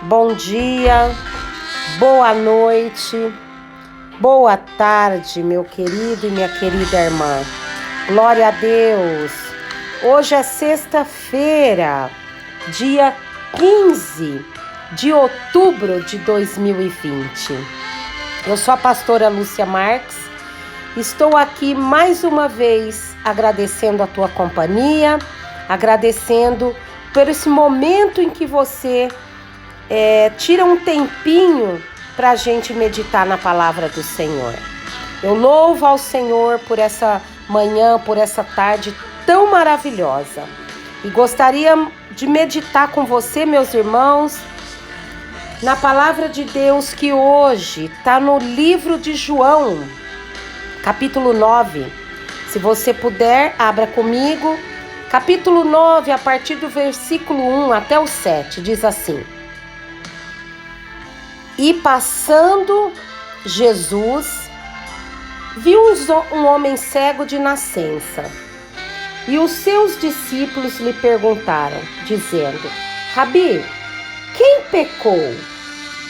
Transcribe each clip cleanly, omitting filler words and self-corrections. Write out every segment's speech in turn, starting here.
bom dia, boa noite, boa tarde, meu querido e minha querida irmã. Glória a Deus! Hoje é sexta-feira, dia 15 de outubro de 2020. Eu sou a pastora Lúcia Marques. Estou aqui mais uma vez agradecendo a tua companhia, agradecendo por esse momento em que você tira um tempinho para a gente meditar na palavra do Senhor. Eu louvo ao Senhor por essa manhã, por essa tarde tão maravilhosa. E gostaria de meditar com você, meus irmãos, na palavra de Deus que hoje está no livro de João, capítulo 9. Se você puder, abra comigo. Capítulo 9, a partir do versículo 1 até o 7, diz assim: E passando Jesus, viu um homem cego de nascença. E os seus discípulos lhe perguntaram, dizendo: Rabi, quem pecou,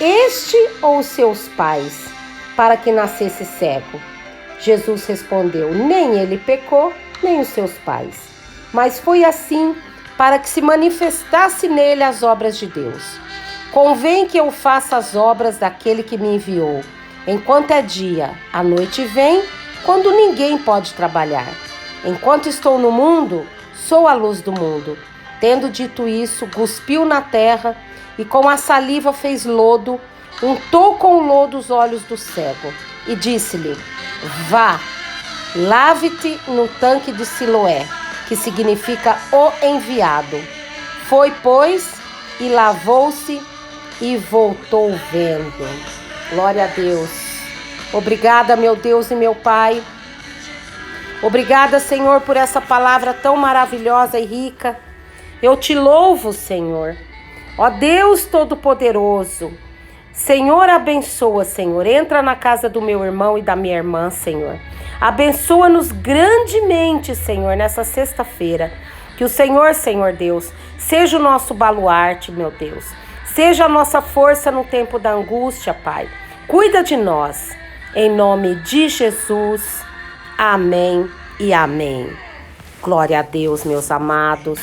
este ou seus pais, para que nascesse cego? Jesus respondeu: Nem ele pecou, nem os seus pais, mas foi assim para que se manifestasse nele as obras de Deus. Convém que eu faça as obras daquele que me enviou. Enquanto é dia, a noite vem, quando ninguém pode trabalhar. Enquanto estou no mundo, sou a luz do mundo. Tendo dito isso, cuspiu na terra e com a saliva fez lodo, untou com o lodo os olhos do cego e disse-lhe: Vá, lave-te no tanque de Siloé, que significa o enviado. Foi, pois, e lavou-se e voltou vendo. Glória a Deus. Obrigada, meu Deus e meu Pai. Obrigada, Senhor, por essa palavra tão maravilhosa e rica. Eu te louvo, Senhor. Ó Deus Todo-Poderoso. Senhor, abençoa, Senhor. Entra na casa do meu irmão e da minha irmã, Senhor. Abençoa-nos grandemente, Senhor, nessa sexta-feira. Que o Senhor, Senhor Deus, seja o nosso baluarte, meu Deus. Seja a nossa força no tempo da angústia, Pai. Cuida de nós. Em nome de Jesus. Amém e amém. Glória a Deus, meus amados.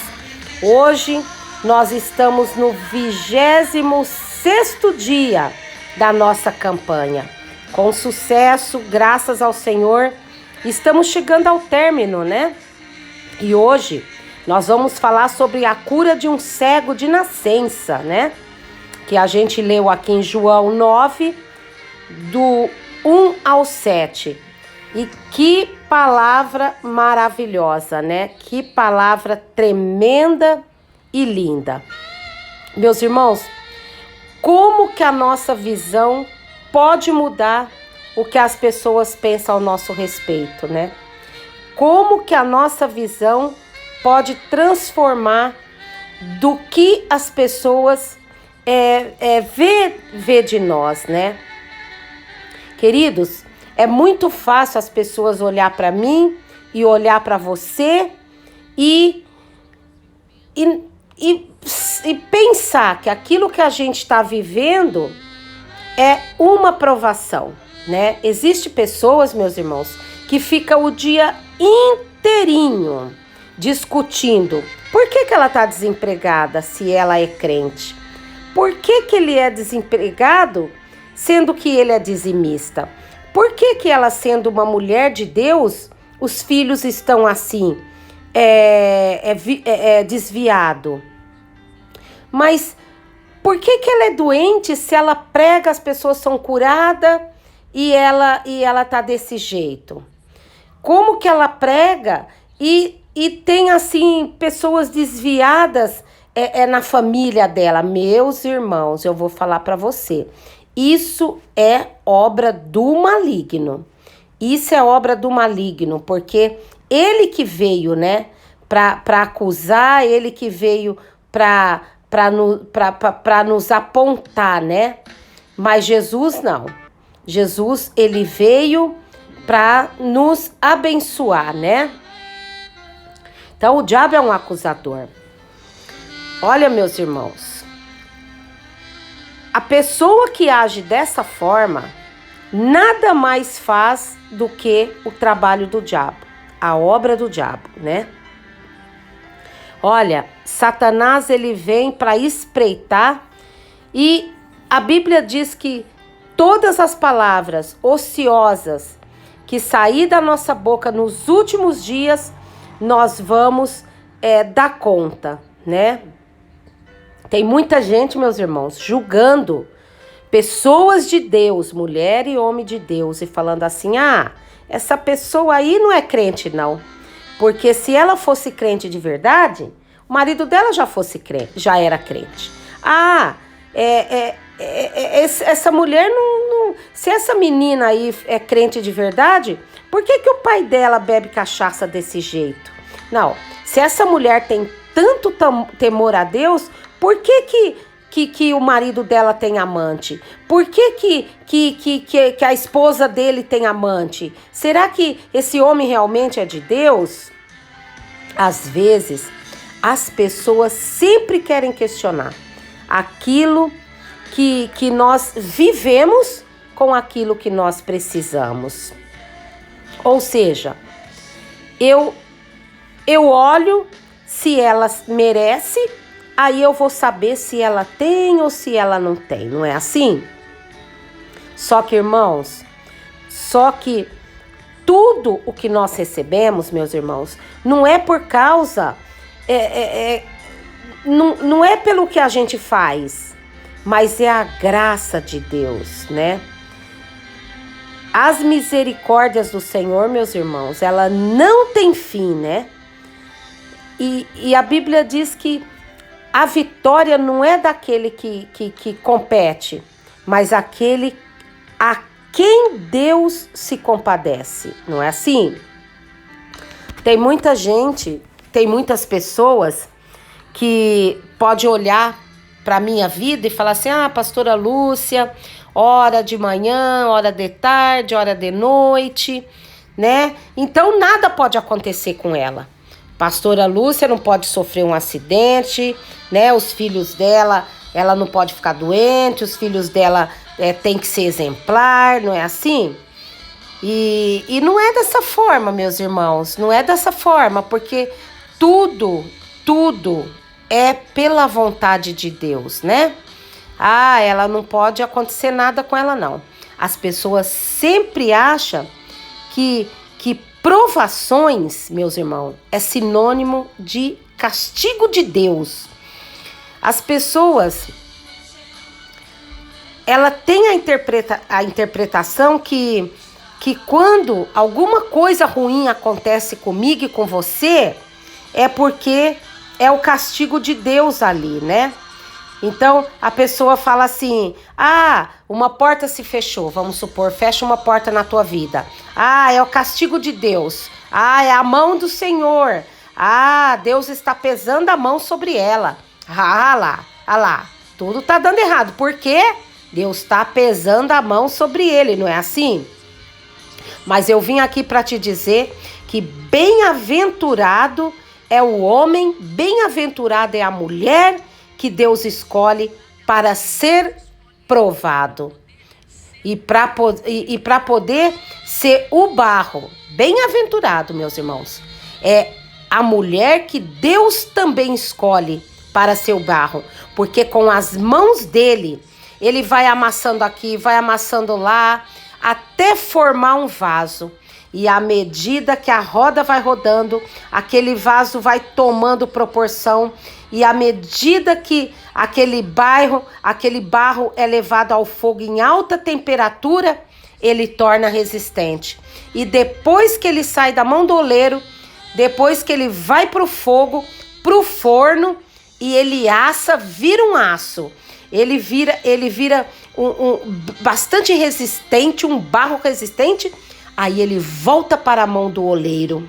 Hoje nós estamos no 26º dia da nossa campanha. Com sucesso, graças ao Senhor, estamos chegando ao término, né? E hoje nós vamos falar sobre a cura de um cego de nascença, né? Que a gente leu aqui em João 9, do 1 ao 7. E que palavra maravilhosa, né? Que palavra tremenda e linda. Meus irmãos, como que a nossa visão pode mudar o que as pessoas pensam ao nosso respeito, né? Como que a nossa visão pode transformar do que as pessoas vê de nós, né? Queridos, é muito fácil as pessoas olhar para mim e olhar para você e pensar que aquilo que a gente está vivendo é uma provação, né? Existem pessoas, meus irmãos, que ficam o dia inteirinho discutindo por que ela está desempregada se ela é crente. Por que ele é desempregado sendo que ele é dizimista? Por que ela, sendo uma mulher de Deus, os filhos estão assim, desviado? Mas por que ela é doente se ela prega, as pessoas são curadas e ela tá desse jeito? Como que ela prega e tem assim pessoas desviadas na família dela? Meus irmãos, eu vou falar para você. Isso é obra do maligno. Isso é obra do maligno, porque ele que veio, né, para acusar, ele que veio para nos apontar, né? Mas Jesus não. Jesus, ele veio para nos abençoar, né? Então, o diabo é um acusador. Olha, meus irmãos, a pessoa que age dessa forma nada mais faz do que o trabalho do diabo, a obra do diabo, né? Olha, Satanás ele vem para espreitar e a Bíblia diz que todas as palavras ociosas que sair da nossa boca nos últimos dias, nós vamos dar conta, né? Tem muita gente, meus irmãos, julgando pessoas de Deus, mulher e homem de Deus, e falando assim, essa pessoa aí não é crente não, porque se ela fosse crente de verdade, o marido dela já era crente. Essa mulher não... Se essa menina aí é crente de verdade, por que o pai dela bebe cachaça desse jeito? Não, se essa mulher tem tanto temor a Deus, por que o marido dela tem amante? Por que a esposa dele tem amante? Será que esse homem realmente é de Deus? Às vezes, as pessoas sempre querem questionar aquilo que nós vivemos com aquilo que nós precisamos. Ou seja, eu olho se ela merece, aí eu vou saber se ela tem ou se ela não tem, não é assim? Só que, irmãos, tudo o que nós recebemos, meus irmãos, não é por causa, não é pelo que a gente faz, mas é a graça de Deus, né? As misericórdias do Senhor, meus irmãos, ela não tem fim, né? E a Bíblia diz que a vitória não é daquele que compete, mas aquele a quem Deus se compadece, não é assim? Tem muita gente, tem muitas pessoas que pode olhar para a minha vida e falar assim, pastora Lúcia, hora de manhã, hora de tarde, hora de noite, né? Então nada pode acontecer com ela. Pastora Lúcia não pode sofrer um acidente, né? Os filhos dela, ela não pode ficar doente, os filhos dela tem que ser exemplar, não é assim? E não é dessa forma, meus irmãos, não é dessa forma, porque tudo é pela vontade de Deus, né? Ela não pode acontecer nada com ela, não. As pessoas sempre acham que provações, meus irmãos, é sinônimo de castigo de Deus. As pessoas, ela tem a interpretação que quando alguma coisa ruim acontece comigo e com você, é porque é o castigo de Deus ali, né? Então, a pessoa fala assim, uma porta se fechou, vamos supor, fecha uma porta na tua vida. É o castigo de Deus. É a mão do Senhor. Deus está pesando a mão sobre ela. Lá, tudo tá dando errado. Por quê? Deus está pesando a mão sobre ele, não é assim? Mas eu vim aqui para te dizer que bem-aventurado é o homem, bem-aventurada é a mulher que Deus escolhe para ser provado e para poder ser o barro. Bem-aventurado, meus irmãos, é a mulher que Deus também escolhe para ser o barro, porque com as mãos dele, ele vai amassando aqui, vai amassando lá, até formar um vaso. E à medida que a roda vai rodando, aquele vaso vai tomando proporção. E à medida que aquele barro é levado ao fogo em alta temperatura, ele torna resistente. E depois que ele sai da mão do oleiro, depois que ele vai para o fogo, para o forno, e ele assa, vira um aço. Ele vira bastante resistente, um barro resistente. Aí ele volta para a mão do oleiro.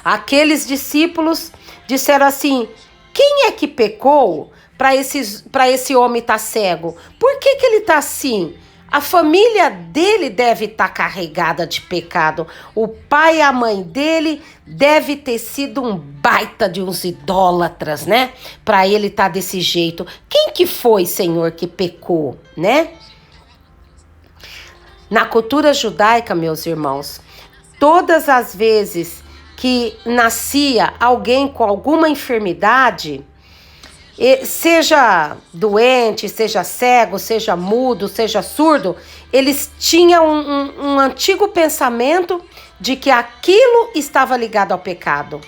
Aqueles discípulos disseram assim: quem é que pecou para esse homem estar cego? Por que ele está assim? A família dele deve estar carregada de pecado. O pai e a mãe dele deve ter sido um baita de uns idólatras, né? Para ele estar desse jeito. Quem que foi, Senhor, que pecou, né? Na cultura judaica, meus irmãos, todas as vezes que nascia alguém com alguma enfermidade, seja doente, seja cego, seja mudo, seja surdo, eles tinham um antigo pensamento de que aquilo estava ligado ao pecado.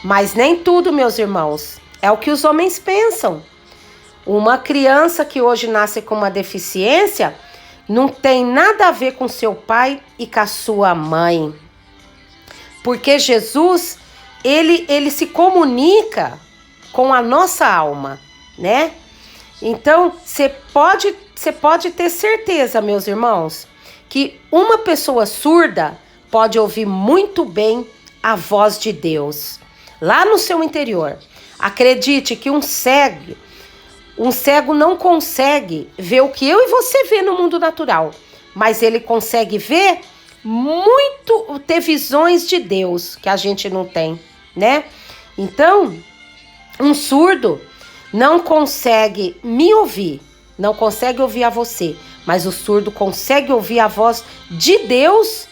Mas nem tudo, meus irmãos, é o que os homens pensam. Uma criança que hoje nasce com uma deficiência não tem nada a ver com seu pai e com a sua mãe. Porque Jesus, ele se comunica com a nossa alma, né? Então, você pode ter certeza, meus irmãos, que uma pessoa surda pode ouvir muito bem a voz de Deus lá no seu interior. Acredite que um cego não consegue ver o que eu e você vê no mundo natural, mas ele consegue ver ter visões de Deus que a gente não tem, né? Então, um surdo não consegue me ouvir, não consegue ouvir a você, mas o surdo consegue ouvir a voz de Deus,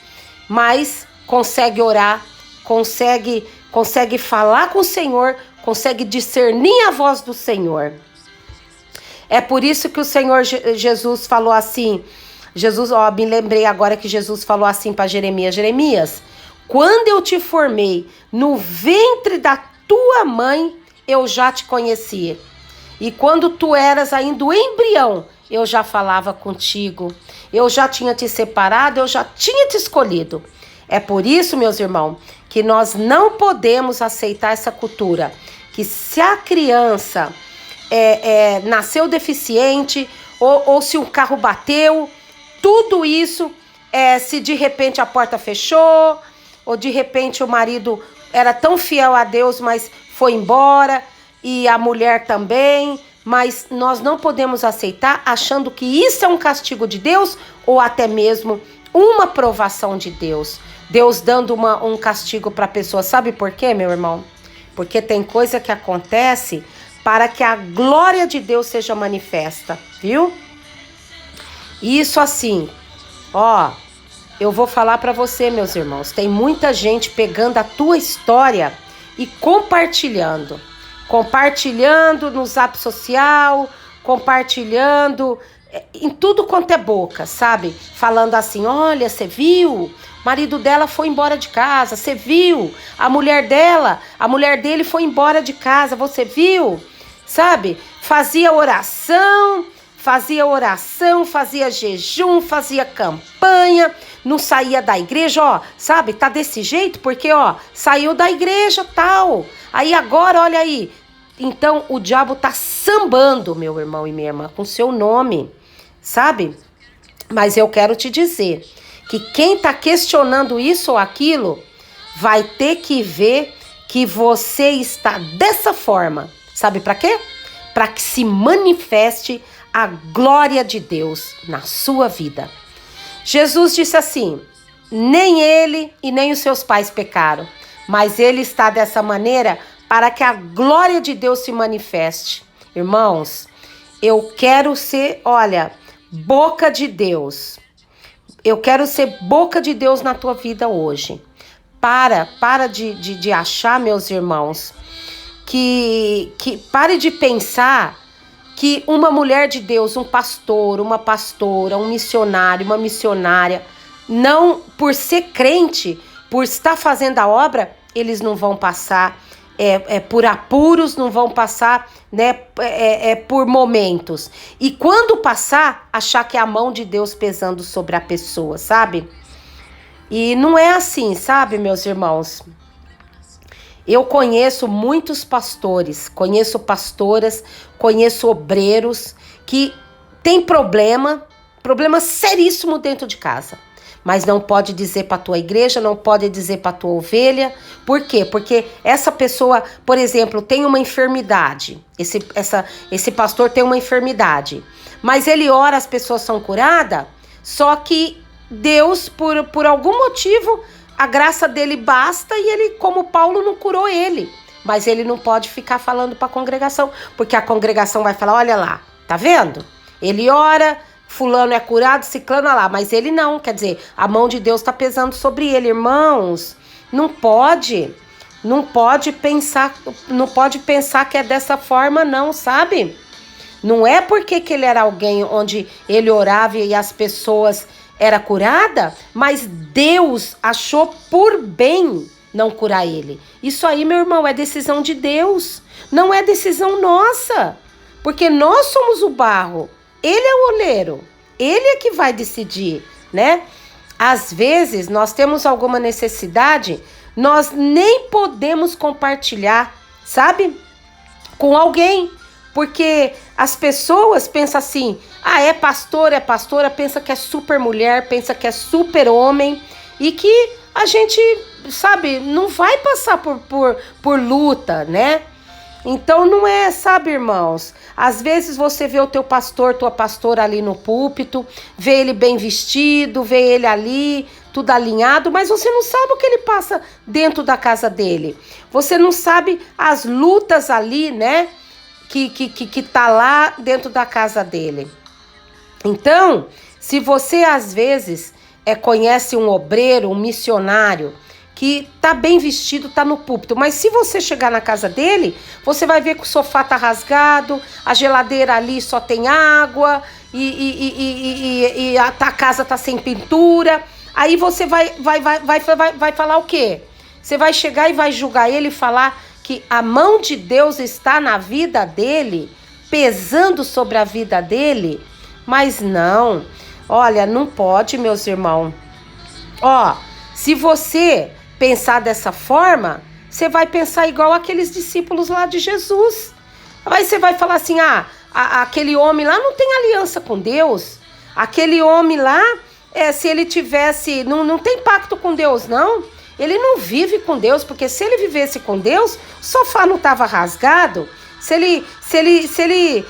mas consegue orar, consegue falar com o Senhor, consegue discernir a voz do Senhor. É por isso que o Senhor Jesus falou assim, me lembrei agora que Jesus falou assim para Jeremias: Jeremias, quando eu te formei no ventre da tua mãe, eu já te conhecia. E quando tu eras ainda um embrião, eu já falava contigo. Eu já tinha te separado, eu já tinha te escolhido. É por isso, meus irmãos, que nós não podemos aceitar essa cultura. Que se a criança nasceu deficiente, ou se um carro bateu, tudo isso, se de repente a porta fechou, ou de repente o marido era tão fiel a Deus, mas foi embora, e a mulher também, mas nós não podemos aceitar achando que isso é um castigo de Deus, ou até mesmo uma provação de Deus. Deus dando um castigo para a pessoa. Sabe por quê, meu irmão? Porque tem coisa que acontece para que a glória de Deus seja manifesta, viu? Isso assim, ó, eu vou falar para você, meus irmãos, tem muita gente pegando a tua história e compartilhando no Zap Social, compartilhando em tudo quanto é boca, sabe? Falando assim: olha, você viu? O marido dela foi embora de casa, você viu? A mulher dele foi embora de casa, você viu? Sabe? Fazia oração, fazia jejum, fazia campanha, não saía da igreja, ó, sabe? Tá desse jeito porque, ó, saiu da igreja, tal. Aí agora, olha aí. Então, o diabo tá sambando, meu irmão e minha irmã, com seu nome, sabe? Mas eu quero te dizer que quem tá questionando isso ou aquilo vai ter que ver que você está dessa forma. Sabe para quê? Para que se manifeste a glória de Deus na sua vida. Jesus disse assim: nem ele e nem os seus pais pecaram, mas ele está dessa maneira para que a glória de Deus se manifeste. Irmãos, eu quero ser, olha, boca de Deus. Eu quero ser boca de Deus na tua vida hoje. Para de achar, meus irmãos, que pare de pensar que uma mulher de Deus, um pastor, uma pastora, um missionário, uma missionária, não, por ser crente, por estar fazendo a obra, eles não vão passar por apuros, não vão passar, né, por momentos. E quando passar, achar que é a mão de Deus pesando sobre a pessoa, sabe? E não é assim, sabe, meus irmãos? Eu conheço muitos pastores, conheço pastoras, conheço obreiros que têm problema seríssimo dentro de casa. Mas não pode dizer para a tua igreja, não pode dizer para a tua ovelha. Por quê? Porque essa pessoa, por exemplo, tem uma enfermidade. Esse pastor tem uma enfermidade. Mas ele ora, as pessoas são curadas. Só que Deus, por algum motivo, a graça dele basta e ele, como Paulo, não curou ele. Mas ele não pode ficar falando para a congregação, porque a congregação vai falar, olha lá, tá vendo? Ele ora, fulano é curado, ciclano lá, mas ele não, quer dizer, a mão de Deus está pesando sobre ele. Irmãos, não pode pensar que é dessa forma não, sabe? Não é porque que ele era alguém onde ele orava e as pessoas eram curadas, mas Deus achou por bem não curar ele. Isso aí, meu irmão, é decisão de Deus, não é decisão nossa, porque nós somos o barro, ele é o oleiro, ele é que vai decidir, né? Às vezes nós temos alguma necessidade, nós nem podemos compartilhar, sabe? Com alguém, porque as pessoas pensam assim, é pastora, pensa que é super mulher, pensa que é super homem, e que a gente, sabe, não vai passar por luta, né? Então não é, sabe, irmãos? Às vezes você vê o teu pastor, tua pastora ali no púlpito, vê ele bem vestido, vê ele ali, tudo alinhado, mas você não sabe o que ele passa dentro da casa dele. Você não sabe as lutas ali, né? Que tá lá dentro da casa dele. Então, se você às vezes conhece um obreiro, um missionário, que tá bem vestido, tá no púlpito, mas se você chegar na casa dele, você vai ver que o sofá tá rasgado, a geladeira ali só tem água, e a casa tá sem pintura. Aí você vai falar o quê? Você vai chegar e vai julgar ele e falar que a mão de Deus está na vida dele, pesando sobre a vida dele? Mas não, olha, não pode, meus irmãos. Se você pensar dessa forma, você vai pensar igual aqueles discípulos lá de Jesus. Aí você vai falar assim, aquele homem lá não tem aliança com Deus, aquele homem lá, se ele tivesse, não tem pacto com Deus, não. Ele não vive com Deus, porque se ele vivesse com Deus, o sofá não estava rasgado. Se ele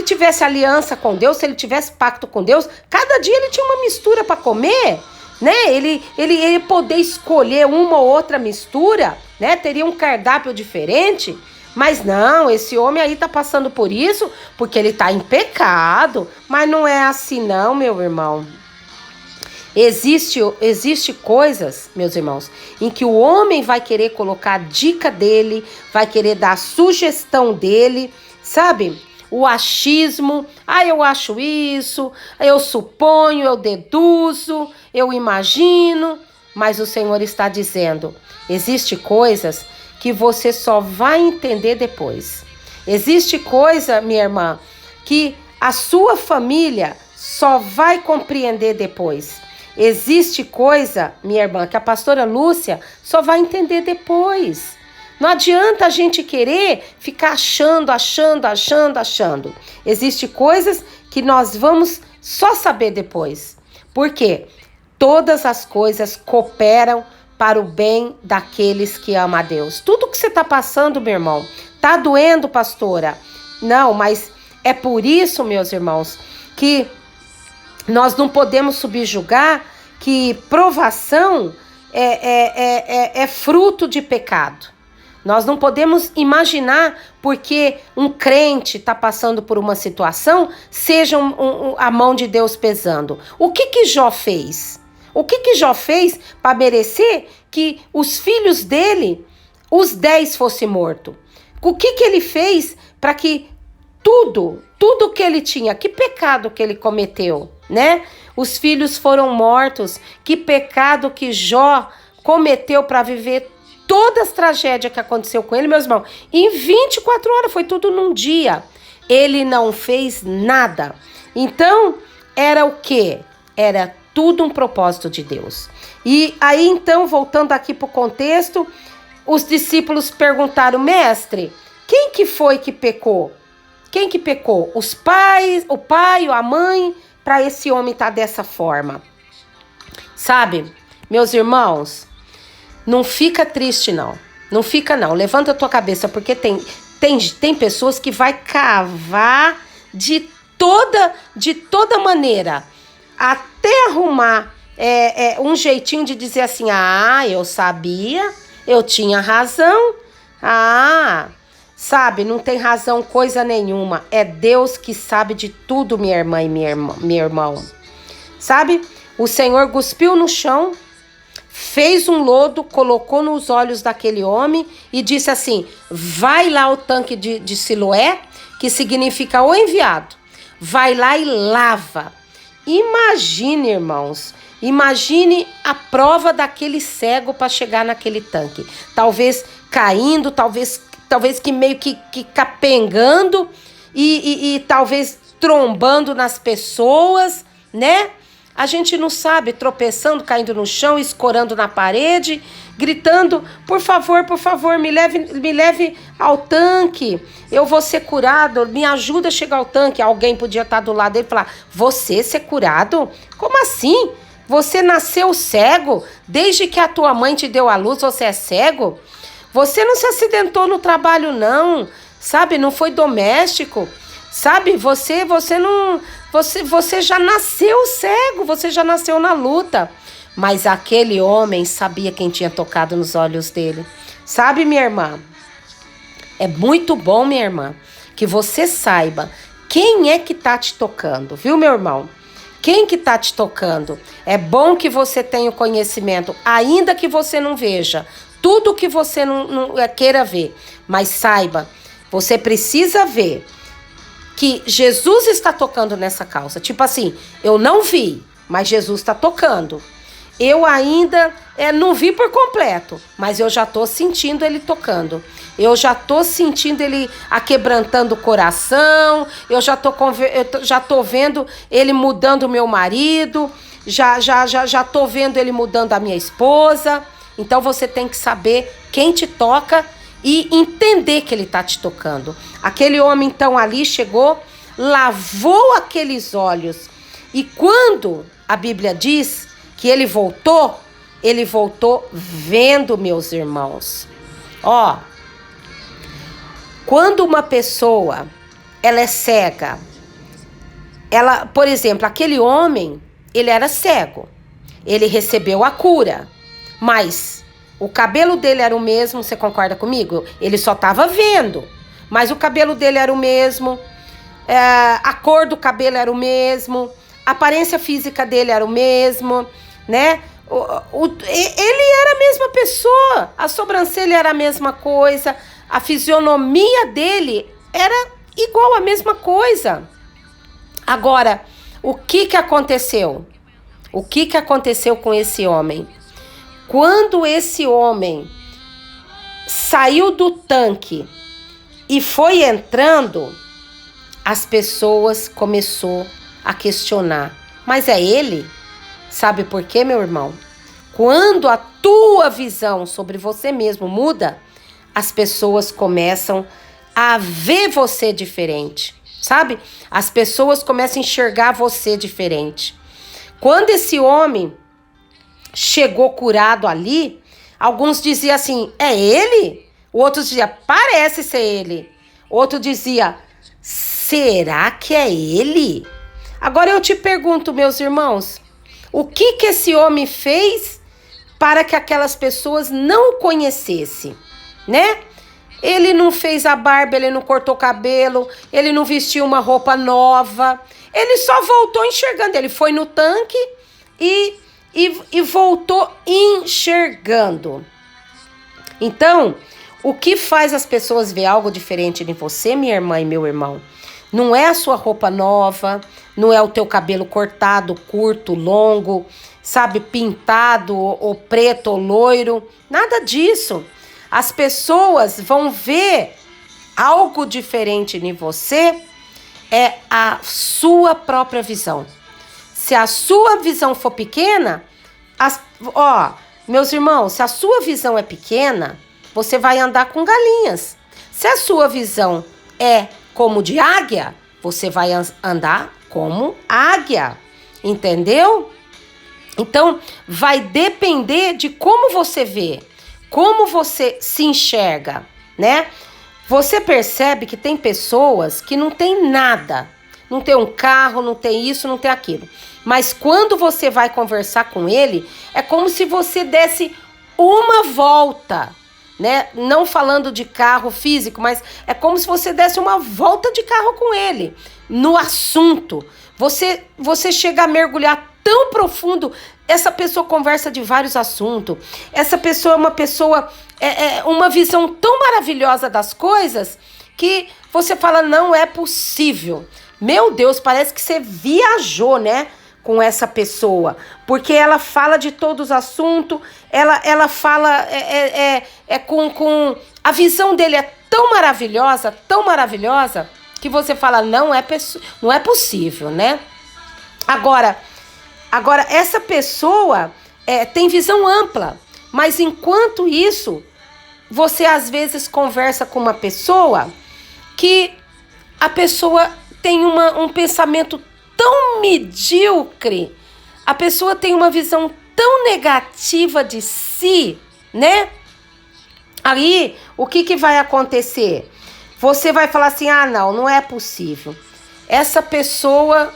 tivesse aliança com Deus, se ele tivesse pacto com Deus, cada dia ele tinha uma mistura para comer, né? Ele poder escolher uma ou outra mistura, né? Teria um cardápio diferente. Mas não, esse homem aí tá passando por isso porque ele tá em pecado. Mas não é assim não, meu irmão. Existe coisas, meus irmãos, em que o homem vai querer colocar a dica dele, vai querer dar a sugestão dele, sabe? O achismo, eu acho isso, eu suponho, eu deduzo, eu imagino, mas o Senhor está dizendo, existe coisas que você só vai entender depois. Existe coisa, minha irmã, que a sua família só vai compreender depois. Existe coisa, minha irmã, que a pastora Lúcia só vai entender depois. Não adianta a gente querer ficar achando. Existe coisas que nós vamos só saber depois. Por quê? Todas as coisas cooperam para o bem daqueles que amam a Deus. Tudo que você está passando, meu irmão, tá doendo, pastora? Não, mas é por isso, meus irmãos, que nós não podemos subjugar que provação é fruto de pecado. Nós não podemos imaginar porque um crente está passando por uma situação, seja a mão de Deus pesando. O que Jó fez? O que Jó fez para merecer que os filhos dele, os 10, fossem mortos? O que ele fez para que tudo que ele tinha, que pecado que ele cometeu, né? Os filhos foram mortos, que pecado que Jó cometeu para viver todas as tragédias que aconteceu com ele, meus irmãos. Em 24 horas, foi tudo num dia. Ele não fez nada. Então, era o quê? Era tudo um propósito de Deus. E aí, então, voltando aqui para o contexto, os discípulos perguntaram, mestre, quem que foi que pecou? Quem que pecou? Os pais, o pai, a mãe, para esse homem estar dessa forma? Sabe, meus irmãos, não fica triste não. Não fica não. Levanta a tua cabeça, porque tem pessoas que vai cavar de toda maneira até arrumar um jeitinho de dizer assim, eu sabia, eu tinha razão, sabe, não tem razão coisa nenhuma, é Deus que sabe de tudo, minha irmã e meu irmão, sabe, o Senhor cuspiu no chão, fez um lodo, colocou nos olhos daquele homem e disse assim, vai lá ao tanque de Siloé, que significa o enviado, vai lá e lava. Imagine, irmãos, imagine a prova daquele cego para chegar naquele tanque, talvez caindo, talvez que meio que capengando e talvez trombando nas pessoas, né? A gente não sabe, tropeçando, caindo no chão, escorando na parede, gritando, por favor, me leve ao tanque, eu vou ser curado, me ajuda a chegar ao tanque. Alguém podia estar do lado dele e falar, você ser curado? Como assim? Você nasceu cego? Desde que a tua mãe te deu à luz, você é cego? Você não se acidentou no trabalho não, sabe? Não foi doméstico, sabe? Você já nasceu cego, você já nasceu na luta. Mas aquele homem sabia quem tinha tocado nos olhos dele. Sabe, minha irmã? É muito bom, minha irmã, que você saiba quem é que tá te tocando, viu, meu irmão? Quem que tá te tocando? É bom que você tenha o conhecimento, ainda que você não veja tudo que você não queira ver. Mas saiba, você precisa ver que Jesus está tocando nessa calça. Tipo assim, eu não vi, mas Jesus está tocando. Eu ainda não vi por completo, mas eu já estou sentindo ele tocando. Eu já estou sentindo ele aquebrantando o coração. Eu já tô vendo ele mudando o meu marido. Já estou vendo ele mudando a minha esposa. Então você tem que saber quem te toca e entender que ele está te tocando. Aquele homem então ali chegou, lavou aqueles olhos. E quando a Bíblia diz que ele voltou vendo, meus irmãos. Ó, quando uma pessoa, ela é cega, por exemplo, aquele homem, ele era cego, ele recebeu a cura, mas o cabelo dele era o mesmo, você concorda comigo? Ele só estava vendo, mas o cabelo dele era o mesmo, a cor do cabelo era o mesmo, a aparência física dele era o mesmo, né? Ele era a mesma pessoa, a sobrancelha era a mesma coisa, a fisionomia dele era igual a mesma coisa. Agora, o que aconteceu? O que aconteceu com esse homem? Quando esse homem saiu do tanque e foi entrando, as pessoas começaram a questionar. Mas é ele? Sabe por quê, meu irmão? Quando a tua visão sobre você mesmo muda, as pessoas começam a ver você diferente, sabe? As pessoas começam a enxergar você diferente. Quando esse homem chegou curado ali, alguns diziam assim, é ele? O outro dizia, parece ser ele. O outro dizia, será que é ele? Agora eu te pergunto, meus irmãos, o que esse homem fez para que aquelas pessoas não o conhecessem, né? Ele não fez a barba, ele não cortou o cabelo, ele não vestiu uma roupa nova, ele só voltou enxergando. Ele foi no tanque e voltou enxergando. Então, o que faz as pessoas ver algo diferente em você, minha irmã e meu irmão? Não é a sua roupa nova, não é o teu cabelo cortado, curto, longo, sabe, pintado, ou preto, ou loiro, nada disso. As pessoas vão ver algo diferente em você, é a sua própria visão. Se a sua visão for pequena, meus irmãos, se a sua visão é pequena, você vai andar com galinhas. Se a sua visão é como de águia, você vai andar como águia, entendeu? Então, vai depender de como você vê, como você se enxerga, né? Você percebe que tem pessoas que não tem nada não tem um carro, não tem isso, não tem aquilo. Mas quando você vai conversar com ele, é como se você desse uma volta, né? Não falando de carro físico, mas é como se você desse uma volta de carro com ele no assunto. Você chega a mergulhar tão profundo. Essa pessoa conversa de vários assuntos. Essa pessoa é uma pessoa, uma visão tão maravilhosa das coisas que você fala, não é possível. Meu Deus, parece que você viajou, né? Com essa pessoa, porque ela fala de todos os assuntos, ela fala com a visão dele é tão maravilhosa, que você fala, não é possível, né? Agora essa pessoa tem visão ampla, mas enquanto isso, você às vezes conversa com uma pessoa que a pessoa tem um pensamento tão medíocre, a pessoa tem uma visão tão negativa de si, né? Aí, o que vai acontecer? Você vai falar assim, não é possível. Essa pessoa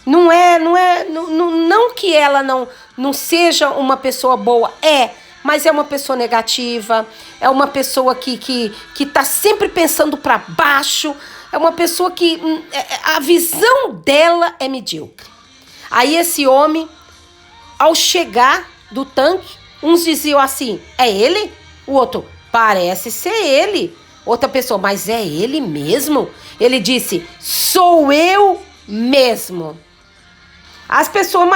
não que ela não seja uma pessoa boa, mas é uma pessoa negativa, é uma pessoa que tá sempre pensando para baixo, é uma pessoa que a visão dela é medíocre. Aí esse homem, ao chegar do tanque, uns diziam assim, é ele? O outro, parece ser ele. Outra pessoa, mas é ele mesmo? Ele disse, sou eu mesmo. As pessoas,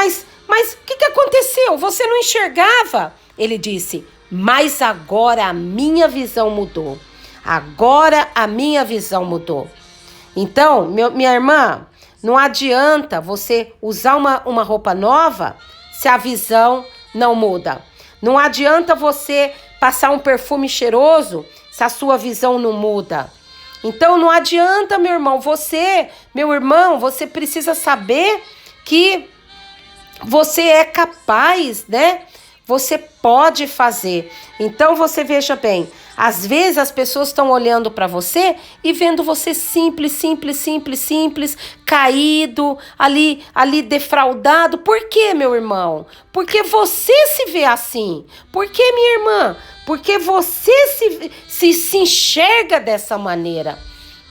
mas o que aconteceu? Você não enxergava? Ele disse, mas agora a minha visão mudou. Agora a minha visão mudou. Então, minha irmã, não adianta você usar uma roupa nova se a visão não muda. Não adianta você passar um perfume cheiroso se a sua visão não muda. Então, não adianta, meu irmão, meu irmão, você precisa saber que você é capaz, né? Você pode fazer. Então, você veja bem, às vezes as pessoas estão olhando para você e vendo você simples, caído, ali defraudado. Por quê, meu irmão? Porque você se vê assim. Por quê, minha irmã? Porque você se enxerga dessa maneira.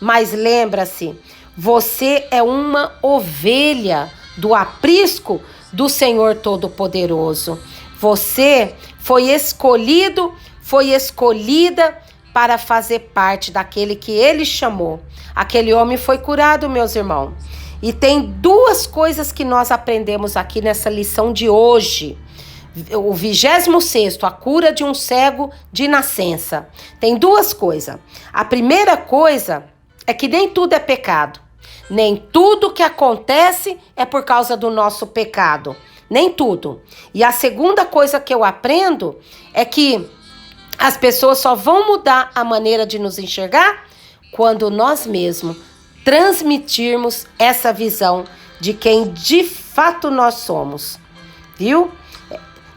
Mas lembra-se, você é uma ovelha do aprisco do Senhor Todo-Poderoso. Você foi escolhida para fazer parte daquele que ele chamou. Aquele homem foi curado, meus irmãos. E tem duas coisas que nós aprendemos aqui nessa lição de hoje. O 26º, a cura de um cego de nascença. Tem duas coisas. A primeira coisa é que nem tudo é pecado. Nem tudo que acontece é por causa do nosso pecado. Nem tudo. E a segunda coisa que eu aprendo é que as pessoas só vão mudar a maneira de nos enxergar quando nós mesmos transmitirmos essa visão de quem de fato nós somos. Viu?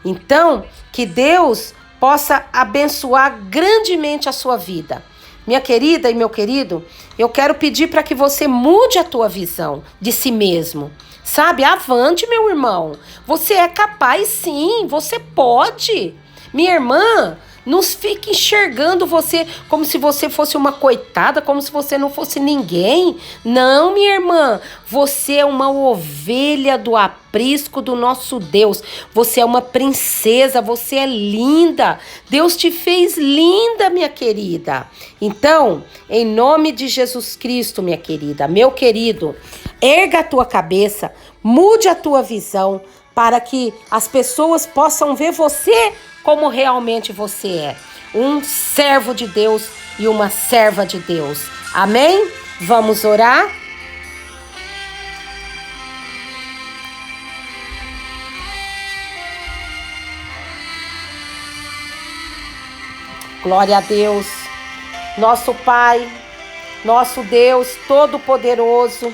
Então, que Deus possa abençoar grandemente a sua vida. Minha querida e meu querido, eu quero pedir para que você mude a tua visão de si mesmo. Sabe? Avante, meu irmão. Você é capaz, sim. Você pode. Minha irmã, não fique enxergando você como se você fosse uma coitada, como se você não fosse ninguém. Não, minha irmã. Você é uma ovelha do aprisco do nosso Deus. Você é uma princesa. Você é linda. Deus te fez linda, minha querida. Então, em nome de Jesus Cristo, minha querida, meu querido, erga a tua cabeça, mude a tua visão para que as pessoas possam ver você como realmente você é. Um servo de Deus e uma serva de Deus. Amém? Vamos orar? Glória a Deus. Nosso Pai, nosso Deus Todo-Poderoso.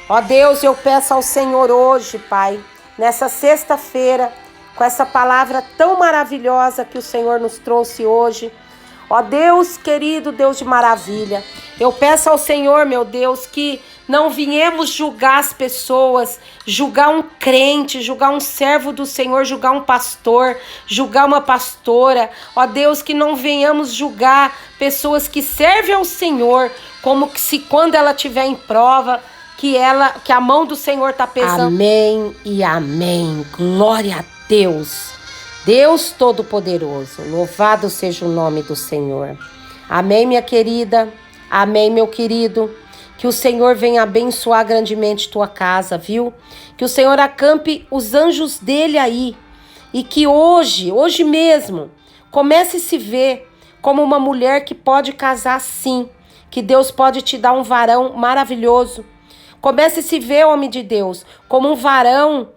Ó Deus, eu peço ao Senhor hoje, Pai, nessa sexta-feira, com essa palavra tão maravilhosa que o Senhor nos trouxe hoje. Ó Deus querido, Deus de maravilha, eu peço ao Senhor, meu Deus, que não viemos julgar as pessoas, julgar um crente, julgar um servo do Senhor, julgar um pastor, julgar uma pastora. Ó Deus, que não venhamos julgar pessoas que servem ao Senhor, como que se quando ela estiver em prova, que a mão do Senhor está pesando. Amém e amém. Glória a Deus. Deus Todo-Poderoso, louvado seja o nome do Senhor. Amém, minha querida. Amém, meu querido. Que o Senhor venha abençoar grandemente tua casa, viu? Que o Senhor acampe os anjos dele aí. E que hoje mesmo, comece a se ver como uma mulher que pode casar sim. Que Deus pode te dar um varão maravilhoso. Comece a se ver, homem de Deus, como um varão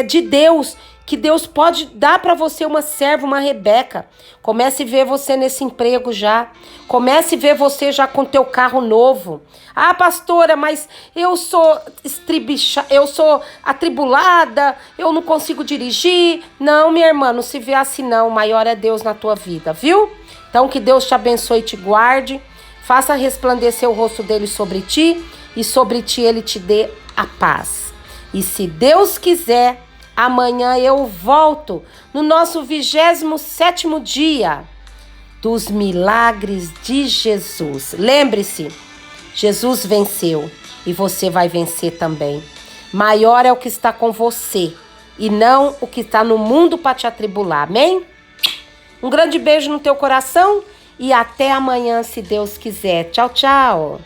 de Deus, que Deus pode dar para você uma serva, uma Rebeca. Comece a ver você nesse emprego já. Comece a ver você já com teu carro novo. Ah, pastora, mas eu sou eu sou atribulada, eu não consigo dirigir. Não, minha irmã, não se vê assim não. O maior é Deus na tua vida, viu? Então que Deus te abençoe e te guarde. Faça resplandecer o rosto dele sobre ti e sobre ti ele te dê a paz. E se Deus quiser, amanhã eu volto no nosso 27º dia dos milagres de Jesus. Lembre-se, Jesus venceu e você vai vencer também. Maior é o que está com você e não o que está no mundo para te atribular. Amém? Um grande beijo no teu coração e até amanhã, se Deus quiser. Tchau, tchau.